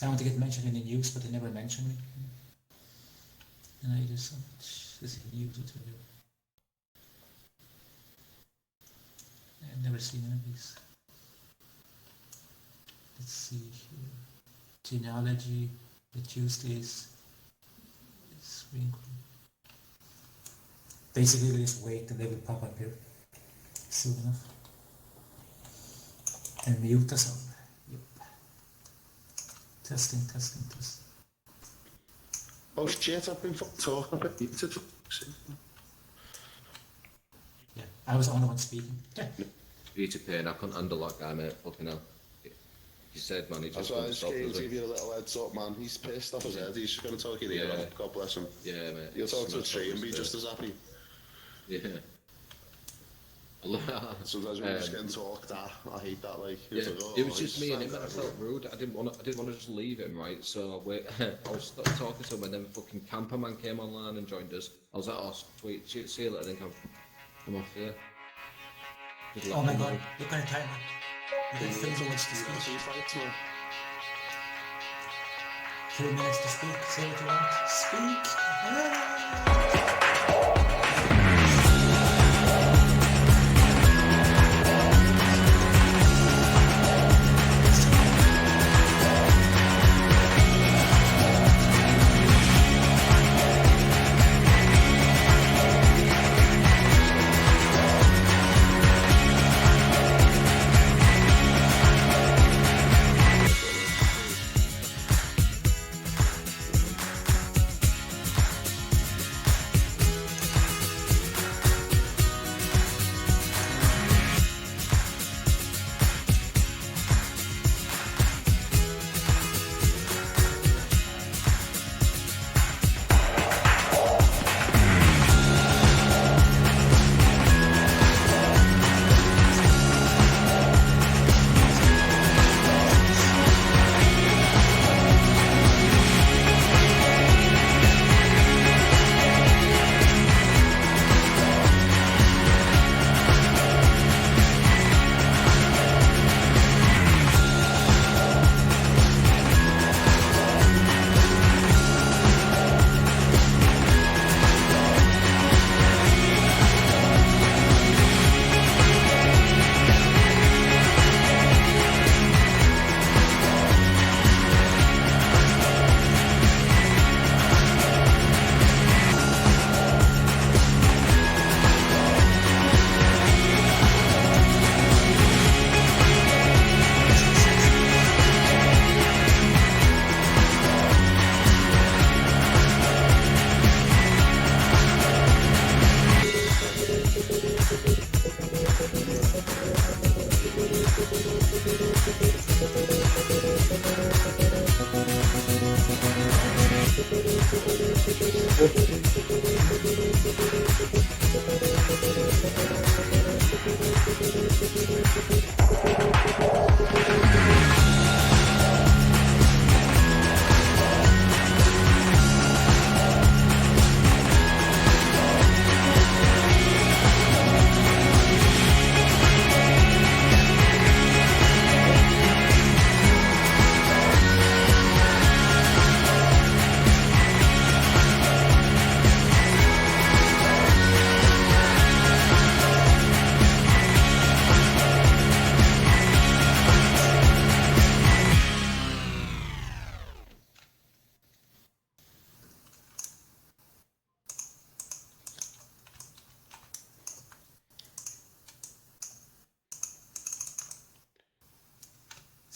I want to get mentioned in the news, but they never mention me. And I just this is news what to do. I've never seen any of these. Let's see here. Genealogy, the Tuesdays. Screen. Basically, we just wait and they will pop up here soon enough. And mute us up. Yep. Testing. Oh shit, I've been talking about it. Yeah, I was the only one speaking. Peter Payne, I couldn't handle that guy, mate. Fucking hell. He said, man, he just That's why I won't just stop, came does to he? give you a little heads up, man. He's pissed off his head. He's just going to talk you ear off. God bless him. Yeah, mate. You'll talk to the Smash tree up and be his just as happy. Yeah. Sometimes when you just getting talked at, I hate that. Like, Yeah, like, oh, it was just me and he's him, and I felt rude. I didn't want to just leave him, right? So I was talking to him, and then fucking Camperman came online and joined us. I was like, oh, sweet, see you later, then come off here. Just let Oh my him god, know. look at the timer. We got 3 minutes to speak. 3 minutes to speak. Say what you want. Speak.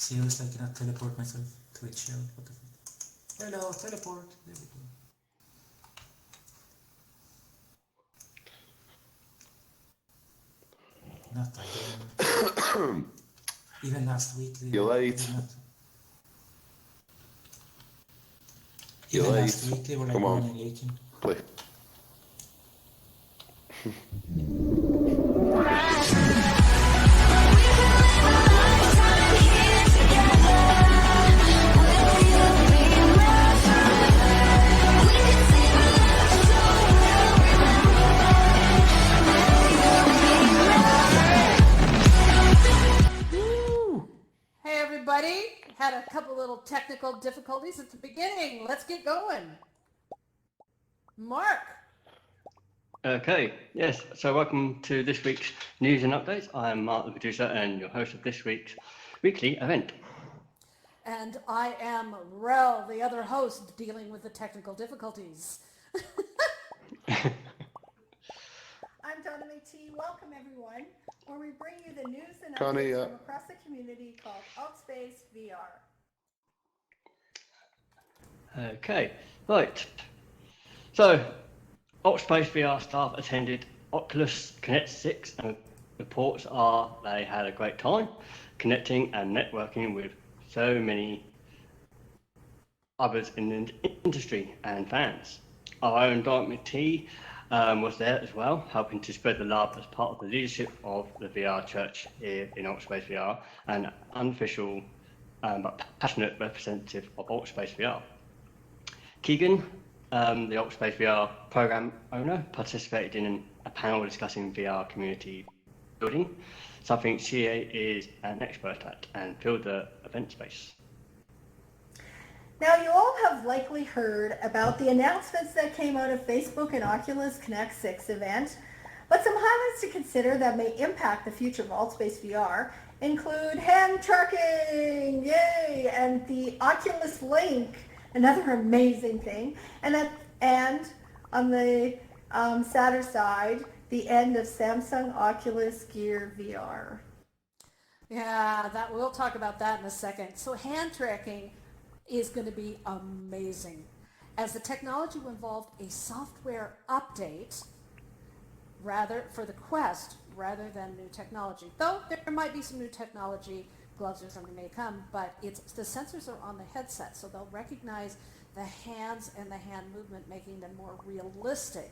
Seriously, I cannot teleport myself to a chair. What the fuck? Hello, teleport. There we go. Not again. Even last week. You're late. You're Even late. last week they were like Come on. 1 and 18. Play. Hey everybody, had a couple little little technical difficulties at the beginning. Let's get going. Mark. Okay, yes, so welcome to this week's news and updates. I am Mark, the producer, and your host of this week's weekly event. And I am Rel, the other host, dealing with the technical difficulties. I'm Donna T. Welcome, everyone, where we bring you the news and Connie, updates from across the community called Altspace VR. Okay, right. So, Altspace VR staff attended Oculus Connect 6, and reports are they had a great time connecting and networking with so many others in the industry and fans. Our own Donna T was there as well, helping to spread the love as part of the leadership of the VR Church here in Altspace VR, and unofficial but passionate representative of Altspace VR. Keegan, the Altspace VR program owner, participated in a panel discussing VR community building, something she is an expert at, and filled the event space. Now, you all have likely heard about the announcements that came out of Facebook and Oculus Connect 6 event, but some highlights to consider that may impact the future of Altspace VR include hand tracking, yay, and the Oculus Link, another amazing thing, and on the sadder side, the end of Samsung Oculus Gear VR. Yeah, we'll talk about that in a second. So hand tracking is going to be amazing, as the technology will involve a software update for the Quest rather than new technology. Though there might be some new technology, gloves or something may come, but the sensors are on the headset, so they'll recognize the hands and the hand movement, making them more realistic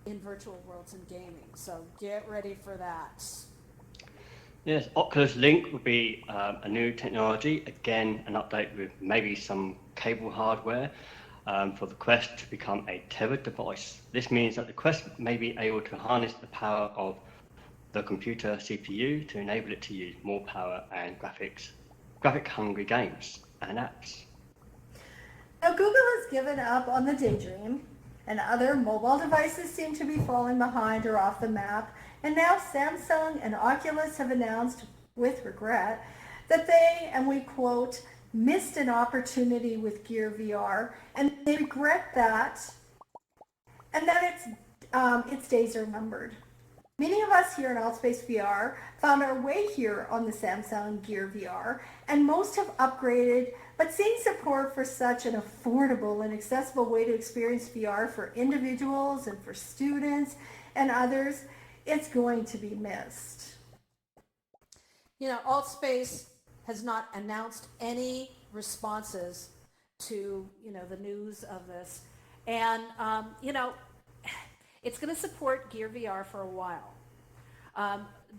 in virtual worlds and gaming. So get ready for that. Yes, Oculus Link would be a new technology, again an update with maybe some cable hardware for the Quest to become a tethered device. This means that the Quest may be able to harness the power of the computer CPU to enable it to use more power and graphic-hungry games and apps. Now, Google has given up on the Daydream, and other mobile devices seem to be falling behind or off the map. And now Samsung and Oculus have announced, with regret, that they, and we quote, missed an opportunity with Gear VR, and they regret that, and that its days are numbered. Many of us here in Altspace VR found our way here on the Samsung Gear VR, and most have upgraded, but seeing support for such an affordable and accessible way to experience VR for individuals and for students and others, it's going to be missed. You know, Altspace has not announced any responses to, the news of this. And, it's going to support Gear VR for a while.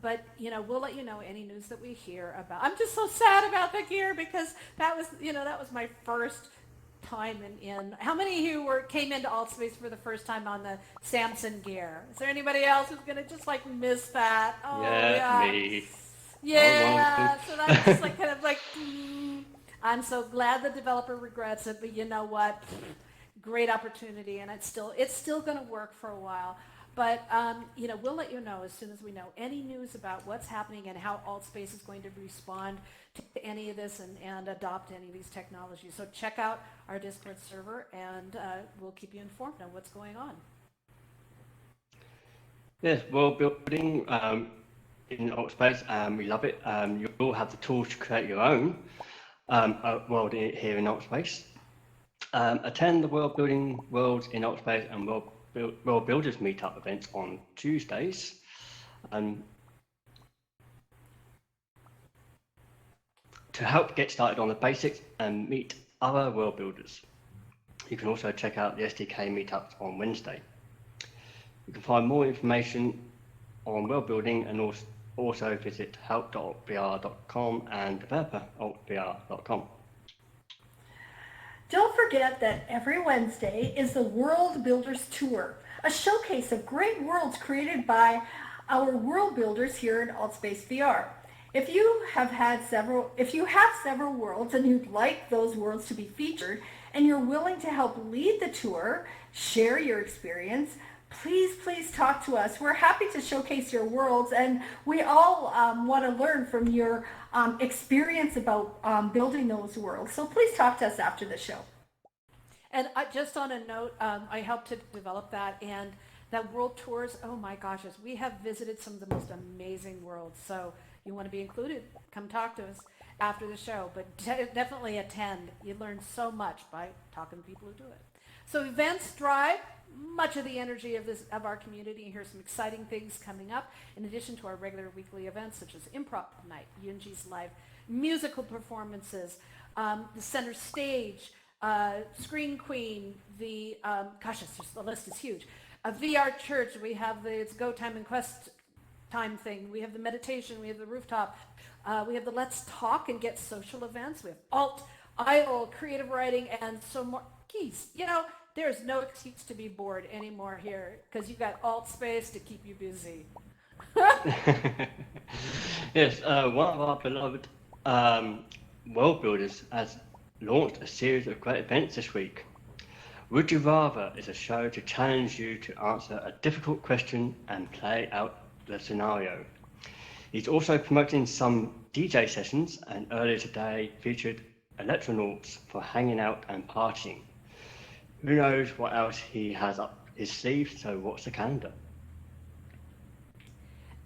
But, we'll let you know any news that we hear about. I'm just so sad about the Gear because that was my first time in. How many of you came into Altspace for the first time on the Samsung Gear? Is there anybody else who's going to just miss that? Oh, yeah. Me. Yeah, so that's just I'm so glad the developer regrets it, but you know what? Great opportunity, and it's still going to work for a while. But, we'll let you know as soon as we know any news about what's happening and how Altspace is going to respond to any of this and adopt any of these technologies. So check out our Discord server, and we'll keep you informed on what's going on. Yes, world building in Altspace, we love it. You will have the tools to create your own world here in Altspace. Attend the World Building Worlds in Altspace and World Builders Meetup events on Tuesdays. To help get started on the basics and meet other world builders. You can also check out the SDK meetups on Wednesday. You can find more information on world building and also visit help.altvr.com and developer.altvr.com. Don't forget that every Wednesday is the World Builders Tour, a showcase of great worlds created by our world builders here in Altspace VR. If you have several worlds and you'd like those worlds to be featured and you're willing to help lead the tour, share your experience, please talk to us. We're happy to showcase your worlds, and we all want to learn from your experience about building those worlds. So please talk to us after the show. And just on a note, I helped to develop that, and that world tours, oh my gosh, we have visited some of the most amazing worlds. So you want to be included, come talk to us after the show, but definitely attend. You learn so much by talking to people who do it. So events drive much of the energy of our community. Here's some exciting things coming up in addition to our regular weekly events such as Improv Night, Yunji's live musical performances, the center stage, Screen Queen, the list is huge. A VR church, we have it's Go Time and Quest Time thing, we have the meditation, we have the rooftop, we have the Let's Talk and Get Social events, we have Alt, IDLE, creative writing, and so more. Geez, there's no excuse to be bored anymore here because you've got alt space to keep you busy. Yes, one of our beloved world builders has launched a series of great events this week. Would You Rather is a show to challenge you to answer a difficult question and play out the scenario. He's also promoting some DJ sessions, and earlier today featured Electronauts for hanging out and partying. Who knows what else he has up his sleeve, so watch the calendar.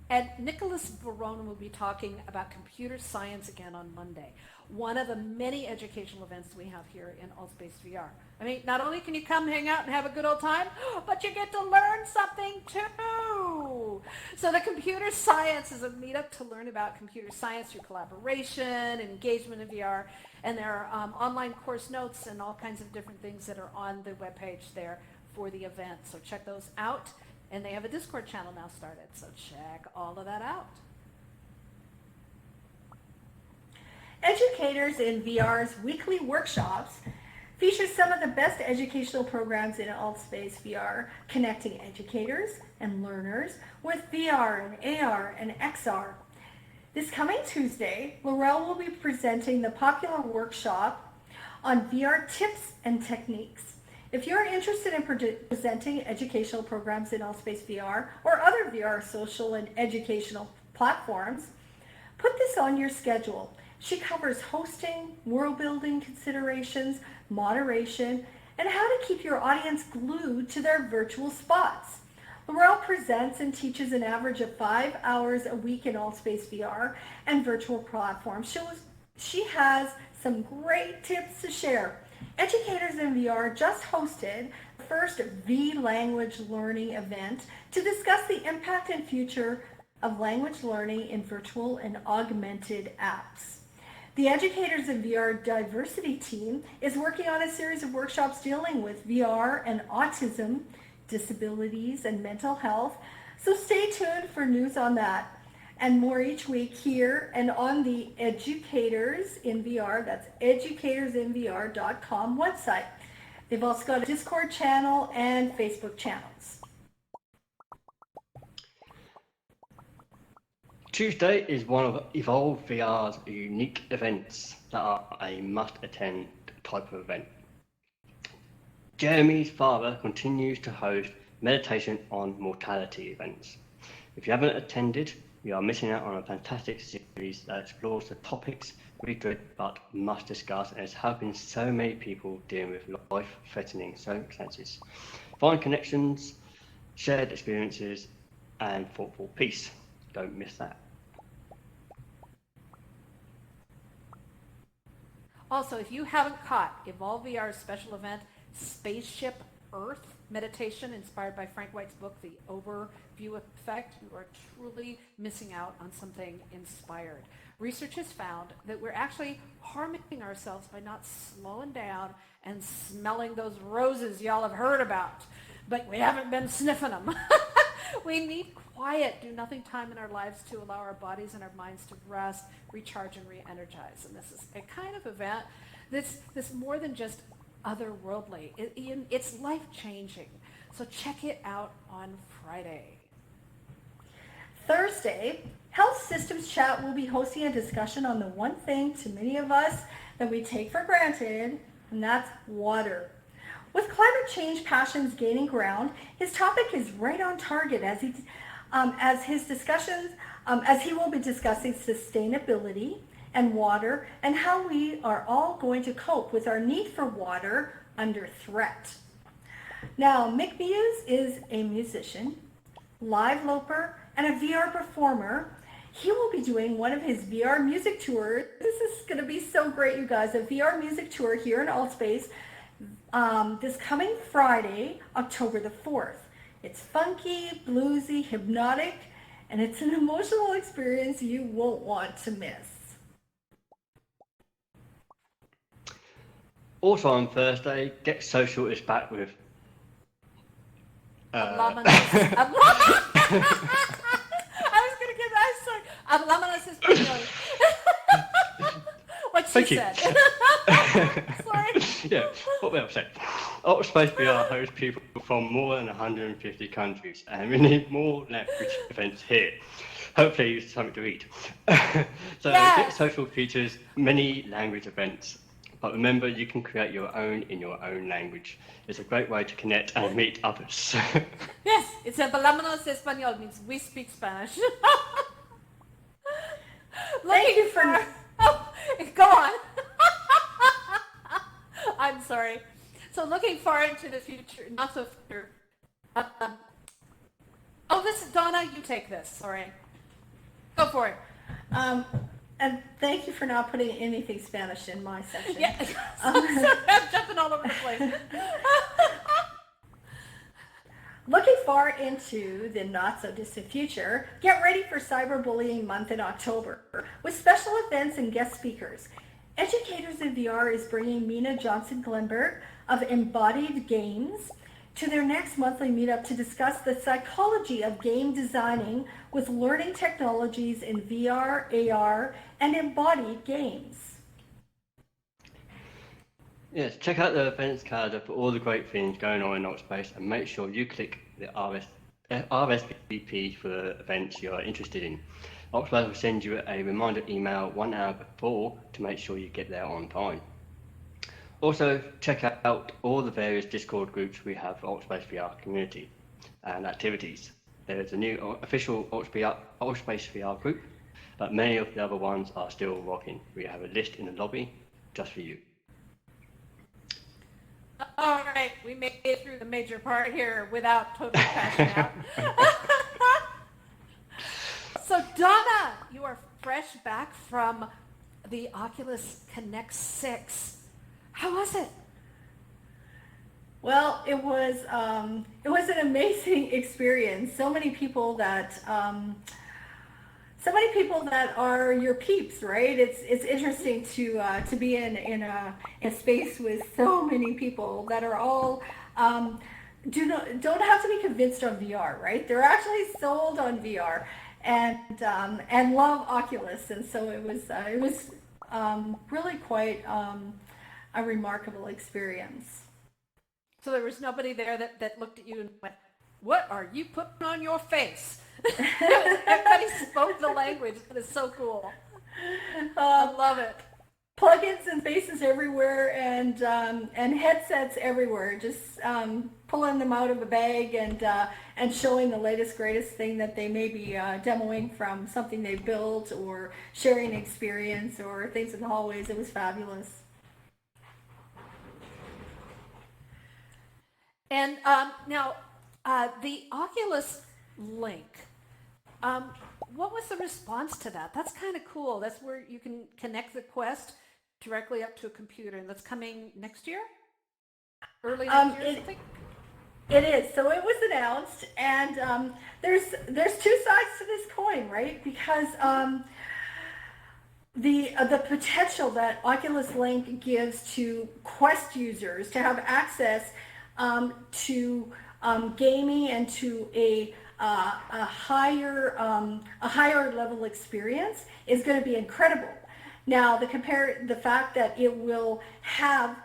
And Nicholas Barona will be talking about computer science again on Monday, one of the many educational events we have here in AltSpace VR. I mean, not only can you come hang out and have a good old time, but you get to learn something too. So the computer science is a meetup to learn about computer science through collaboration and engagement in VR. And there are online course notes and all kinds of different things that are on the webpage there for the event. So check those out. And they have a Discord channel now started, so check all of that out. Educators in VR's weekly workshops feature some of the best educational programs in AltSpace VR, connecting educators and learners with VR and AR and XR. This coming Tuesday, Laurel will be presenting the popular workshop on VR tips and techniques. If you're interested in presenting educational programs in AltSpace VR or other VR social and educational platforms, put this on your schedule. She covers hosting, world building considerations, moderation, and how to keep your audience glued to their virtual spots. Laurel presents and teaches an average of 5 hours a week in AltSpace VR and virtual platforms. She has some great tips to share. Educators in VR just hosted the first V-Language Learning event to discuss the impact and future of language learning in virtual and augmented apps. The Educators in VR Diversity team is working on a series of workshops dealing with VR and autism, disabilities, and mental health, so stay tuned for news on that and more each week here and on the Educators in VR, that's educatorsinvr.com website. They've also got a Discord channel and Facebook channels. Tuesday is one of Evolve VR's unique events that are a must-attend type of event. Jeremy's father continues to host meditation on mortality events. If you haven't attended, you are missing out on a fantastic series that explores the topics we dread but must discuss and is helping so many people dealing with life-threatening circumstances. Find connections, shared experiences, and thoughtful peace. Don't miss that. Also, if you haven't caught Evolve VR's special event, Spaceship Earth Meditation, inspired by Frank White's book, The Overview Effect, you are truly missing out on something inspired. Research has found that we're actually harming ourselves by not slowing down and smelling those roses y'all have heard about, but we haven't been sniffing them. We need quiet, do nothing time in our lives to allow our bodies and our minds to rest, recharge, and re-energize. And this is a kind of event that's more than just otherworldly. It's life-changing. So check it out on Friday. Thursday, Health Systems Chat will be hosting a discussion on the one thing to many of us that we take for granted, and that's water. With climate change passions gaining ground, his topic is right on target as he will be discussing sustainability and water and how we are all going to cope with our need for water under threat. Now, Mick Muse is a musician, live loper, and a VR performer. He will be doing one of his VR music tours. This is going to be so great, you guys. A VR music tour here in Altspace this coming Friday, October the 4th. It's funky, bluesy, hypnotic, and it's an emotional experience you won't want to miss. Also on Thursday, Get Social is back with Hablámonos español. What she Thank you. said. Sorry. Yeah, what we have said. Altspace VR hosts people from more than 150 countries, and we need more language events here. Hopefully, something to eat. So, Yes. Get Social features many language events, but remember, you can create your own in your own language. It's a great way to connect and meet others. Yes, it's a Hablámonos español, means we speak Spanish. Thank you for... Oh, go on. I'm sorry. So looking forward to the future, not so future. This is Donna, you take this. Sorry. Go for it. And thank you for not putting anything Spanish in my section. Yeah. I'm jumping all over the place. Looking far into the not-so-distant future, get ready for Cyberbullying Month in October with special events and guest speakers. Educators in VR is bringing Mina Johnson-Glenberg of Embodied Games to their next monthly meetup to discuss the psychology of game designing with learning technologies in VR, AR, and embodied games. Yes, check out the events calendar for all the great things going on in Altspace, and make sure you click the RSVP for the events you're interested in. Altspace will send you a reminder email 1 hour before to make sure you get there on time. Also, check out all the various Discord groups we have for Altspace VR community and activities. There is a new official Altspace VR group, but many of the other ones are still rocking. We have a list in the lobby just for you. All right, we made it through the major part here without totally crashing out. So Donna, you are fresh back from the Oculus Connect 6. How was it? Well, it was an amazing experience. So many people that are your peeps, right? It's interesting to be in a space with so many people that are all don't have to be convinced on VR, right? They're actually sold on VR and love Oculus, and so it was really quite a remarkable experience. So there was nobody there that looked at you and went, "What are you putting on your face?" Everybody spoke the language. That is so cool. I love it. Plugins and faces everywhere, and headsets everywhere. Just pulling them out of a bag and showing the latest greatest thing that they may be demoing from something they built, or sharing experience or things in the hallways. It was fabulous. And now the Oculus Link. What was the response to that? That's kind of cool. That's where you can connect the Quest directly up to a computer, and that's coming next year? Early next year, I think? It is. So it was announced, and there's two sides to this coin, right? Because the potential that Oculus Link gives to Quest users to have access to gaming and to a higher level experience is going to be incredible. Now, the fact that it will have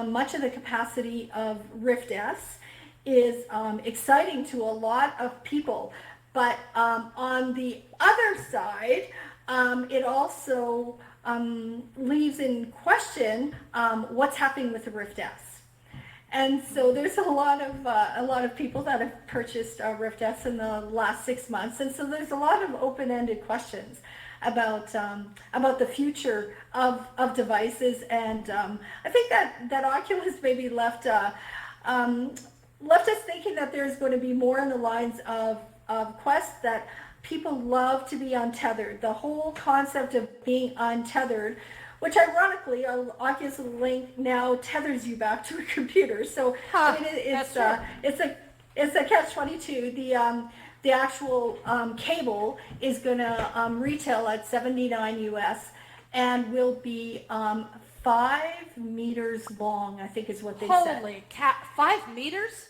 much of the capacity of Rift S is exciting to a lot of people. But on the other side, it also leaves in question what's happening with the Rift S. And so there's a lot of people that have purchased Rift S in the last 6 months, and so there's a lot of open-ended questions about the future of devices. And I think that Oculus maybe left us thinking that there's going to be more in the lines of Quest, that people love to be untethered. The whole concept of being untethered, which ironically, Oculus Link now tethers you back to a computer. So I mean, it's a catch-22. The actual cable is going to retail at $79 US and will be 5 meters long, I think is what they said. Holy cat, 5 meters?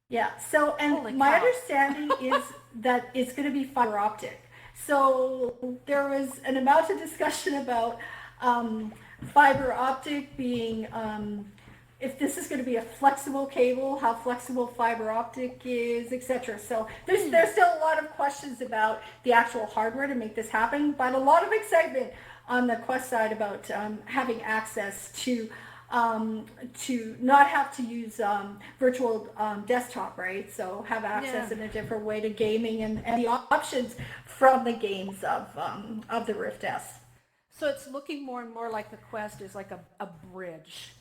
Yeah, so, Holy and my cow. understanding is that it's going to be fiber optic. So there was an amount of discussion about fiber optic being, if this is going to be a flexible cable, how flexible fiber optic is, etc. So there's still a lot of questions about the actual hardware to make this happen, but a lot of excitement on the Quest side about having access to not have to use virtual desktop, right? So have access in a different way to gaming and the options from the games of the Rift S. So it's looking more and more like the Quest is like a bridge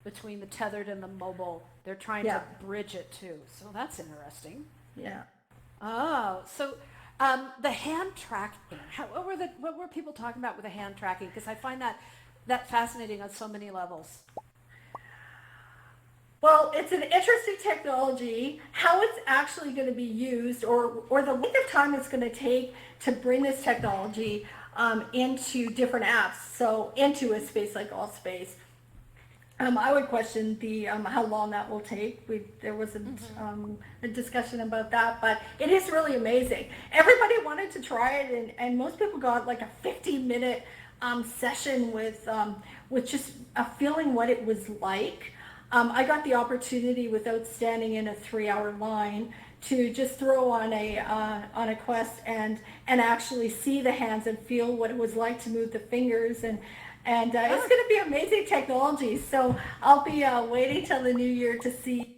between the tethered and the mobile. They're trying to bridge it too. So that's interesting. Yeah. Oh, so the hand tracking. What were people talking about with the hand tracking? Because I find that fascinating on so many levels. Well, it's an interesting technology. How it's actually going to be used, or the length of time it's going to take to bring this technology into different apps, so into a space like Allspace. I would question the how long that will take. There wasn't a discussion about that, but it is really amazing. Everybody wanted to try it, and most people got like a 50-minute session with just feeling what it was like. I got the opportunity, without standing in a 3-hour line, to just throw on a Quest and actually see the hands and feel what it was like to move the fingers, and it's going to be amazing technology. So I'll be waiting till the new year to see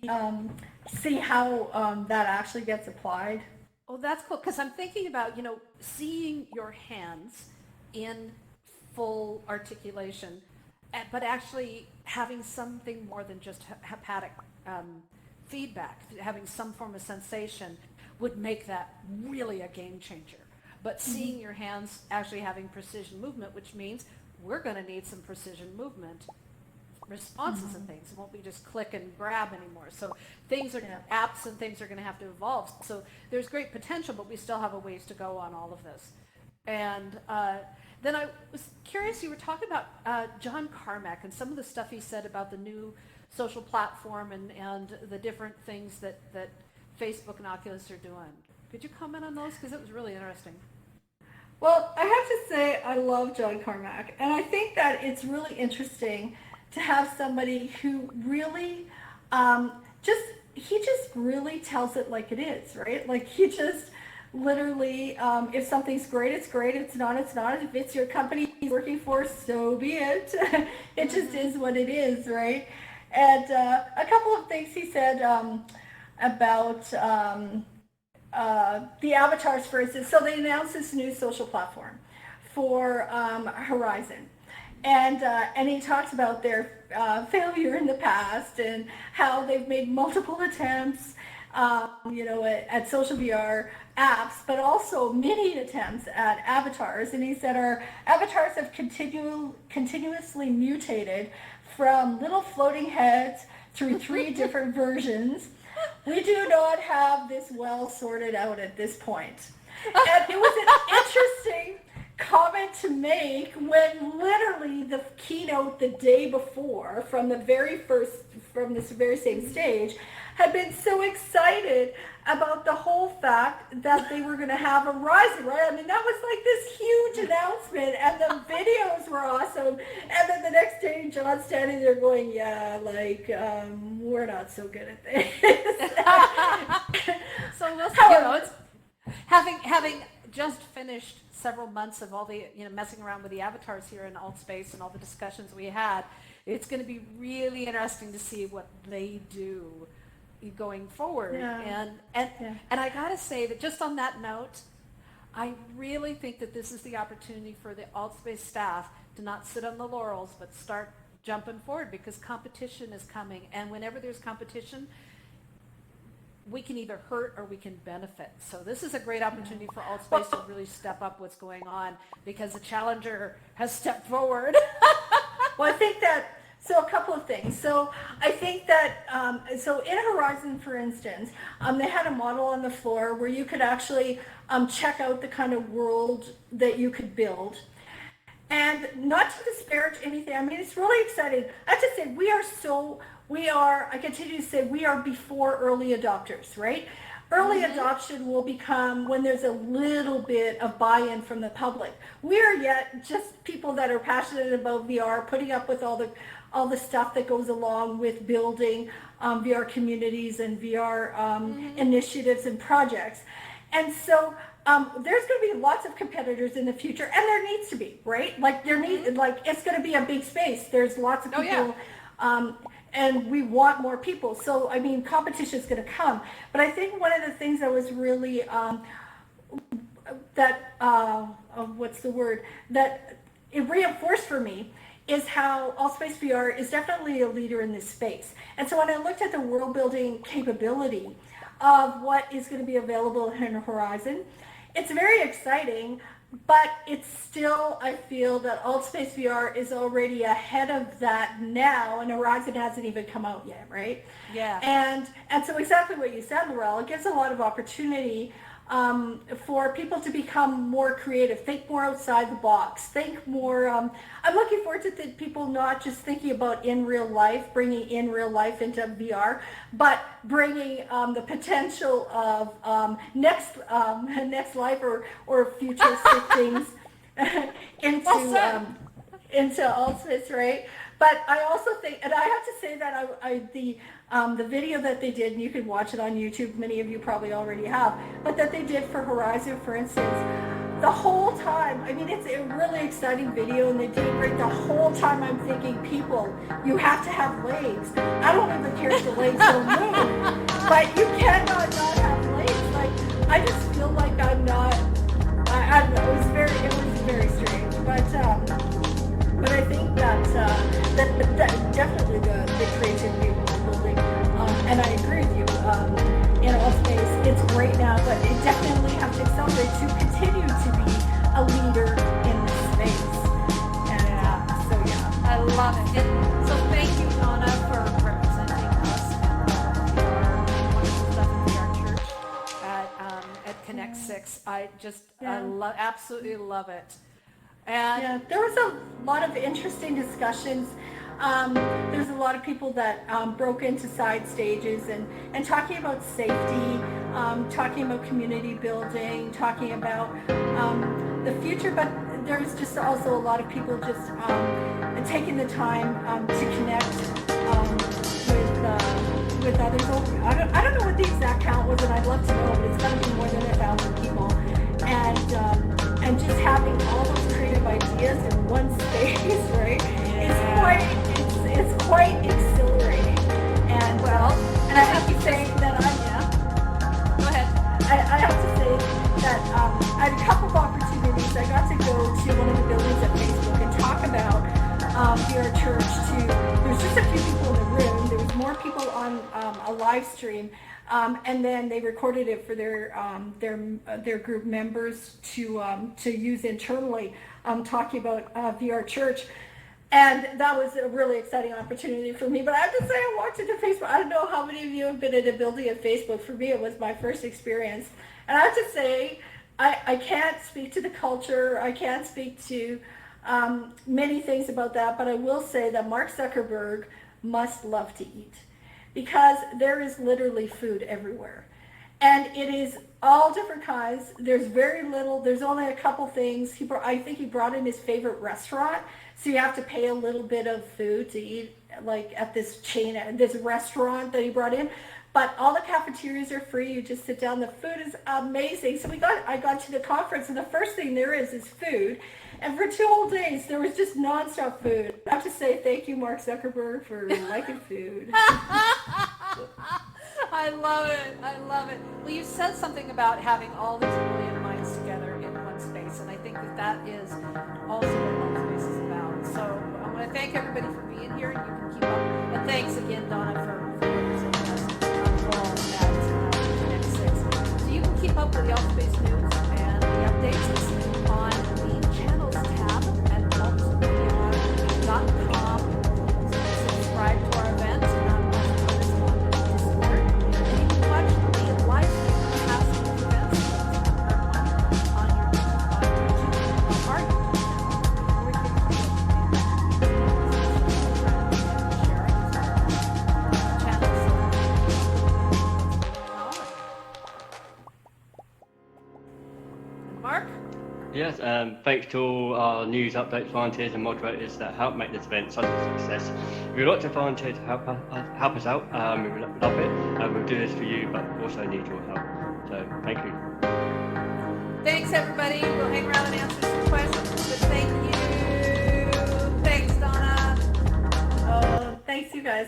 how that actually gets applied. Oh, that's cool. Because I'm thinking about, seeing your hands in full articulation, but actually having something more than just haptic feedback, having some form of sensation would make that really a game changer. But seeing your hands actually having precision movement, which means we're going to need some precision movement responses and things. It won't be just click and grab anymore. So apps and things are going to have to evolve. So there's great potential, but we still have a ways to go on all of this. And then I was curious, you were talking about John Carmack and some of the stuff he said about the new social platform and the different things that Facebook and Oculus are doing. Could you comment on those? Because it was really interesting. Well, I have to say I love John Carmack, and I think that it's really interesting to have somebody who really he just really tells it like it is, right? Like he just literally, if something's great, it's great. It's not, it's not. If it's your company you're working for, so be it. It just is what it is, right? And a couple of things he said about the avatars, for instance. So they announced this new social platform for Horizon. And he talks about their failure in the past and how they've made multiple attempts, at social VR apps, but also many attempts at avatars. And he said our avatars have continuously mutated from little floating heads through 3 different versions. We do not have this well sorted out at this point. And it was an interesting comment to make when literally the keynote the day before from this very same stage had been so excited about the whole fact that they were going to have a Horizon, right? I mean, that was like this huge announcement, and the videos were awesome. And then the next day, John's standing there going, we're not so good at this. So we'll see. Having just finished several months of all the, messing around with the avatars here in Altspace and all the discussions we had, it's going to be really interesting to see what they do going forward. Yeah. And I got to say that just on that note, I really think that this is the opportunity for the Altspace staff to not sit on the laurels, but start jumping forward, because competition is coming. And whenever there's competition, we can either hurt or we can benefit. So this is a great opportunity for Altspace to really step up what's going on, because the challenger has stepped forward. Well, I think that, so a couple of things. So I think that, so in Horizon, for instance, they had a model on the floor where you could actually check out the kind of world that you could build. And not to disparage anything, I mean, it's really exciting. I have to say, I continue to say, we are before early adopters, right? Early adoption will become when there's a little bit of buy-in from the public. We are yet just people that are passionate about VR, putting up with all the stuff that goes along with building VR communities and VR initiatives and projects. And so there's going to be lots of competitors in the future, and there needs to be, right? Like it's going to be a big space. There's lots of people. And we want more people. So, I mean, competition is going to come. But I think one of the things that was really, that it reinforced for me is how Altspace VR is definitely a leader in this space. And so when I looked at the world building capability of what is going to be available in Horizon, it's very exciting. But it's still, I feel that Altspace VR is already ahead of that now, and Horizon hasn't even come out yet, right? Yeah. And so exactly what you said, Laurel, it gives a lot of opportunity for people to become more creative, think more outside the box, think more. I'm looking forward to people not just thinking about in real life, bringing in real life into VR, but bringing the potential of next life or futuristic things into Altspace, right? But I also think, and I have to say that the video that they did, and you can watch it on YouTube, many of you probably already have, but that they did for Horizon, for instance, the whole time, I mean, it's a really exciting video, and they did great. The whole time I'm thinking, people, you have to have legs. I don't even care if the legs don't move, but you cannot not have legs. Like, I just feel like I'm not, I don't know, it was very strange, but I think that definitely the creativity of building, and I agree with you, in Altspace, it's great now, but it definitely has to accelerate to continue to be a leader in this space. And so yeah. I love it. So thank you, Anna, for representing us and our wonderful stuff in VR Church at Connect 6. I absolutely love it. And yeah, there was a lot of interesting discussions. There's a lot of people that broke into side stages and talking about safety, talking about community building, talking about the future, but there's just also a lot of people just taking the time to connect with others. I don't know what the exact count was, and I'd love to know, but it's going to be more than 1,000 people. And just having all those creative ideas in one space, right? It's quite exhilarating. And I have to say that go ahead. I have to say that I had a couple of opportunities. I got to go to one of the buildings at Facebook and talk about VR Church. There's just a few people in the room. There was more people on a live stream. And then they recorded it for their group members to use internally, talking about VR Church. And that was a really exciting opportunity for me. But I have to say, I walked into Facebook. I don't know how many of you have been in a building at Facebook. For me, it was my first experience. And I have to say, I can't speak to the culture. I can't speak to many things about that. But I will say that Mark Zuckerberg must love to eat, because there is literally food everywhere. And it is all different kinds. There's very little. There's only a couple things. I think he brought in his favorite restaurant. So you have to pay a little bit of food to eat, like at this restaurant that he brought in. but all the cafeterias are free. You just sit down. The food is amazing. So I got to the conference, and the first thing there is food. And for 2 whole days, there was just nonstop food. I have to say thank you, Mark Zuckerberg, for liking food. I love it. I love it. Well, you said something about having all these brilliant minds together in one space, and I think that is also what Home Space is about. So I want to thank everybody for being here, and you can keep up. And thanks again, Donna, for representing us on at Connect 6. So you can keep up with the All Space news and the updates on the channels tab at multimedia.com. Subscribe to our events. Yes, thanks to all our news updates, volunteers and moderators that help make this event such a success. If you'd like to volunteer to help us out, we would love it. We'll do this for you, but also need your help. So, thank you. Thanks, everybody. We'll hang around and answer some questions, but thank you. Thanks, Donna. Oh, thanks, you guys.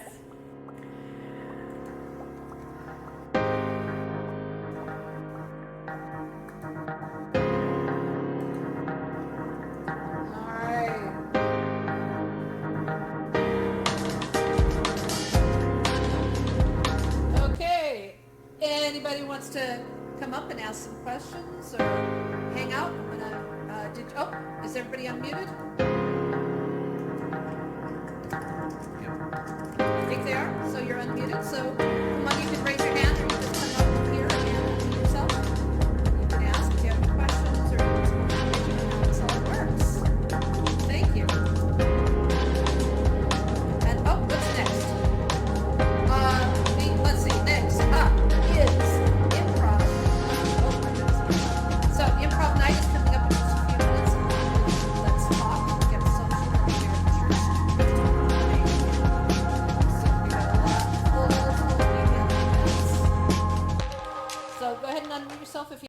Anybody wants to come up and ask some questions or hang out? I'm gonna, is everybody unmuted? I think they are, so you're unmuted, so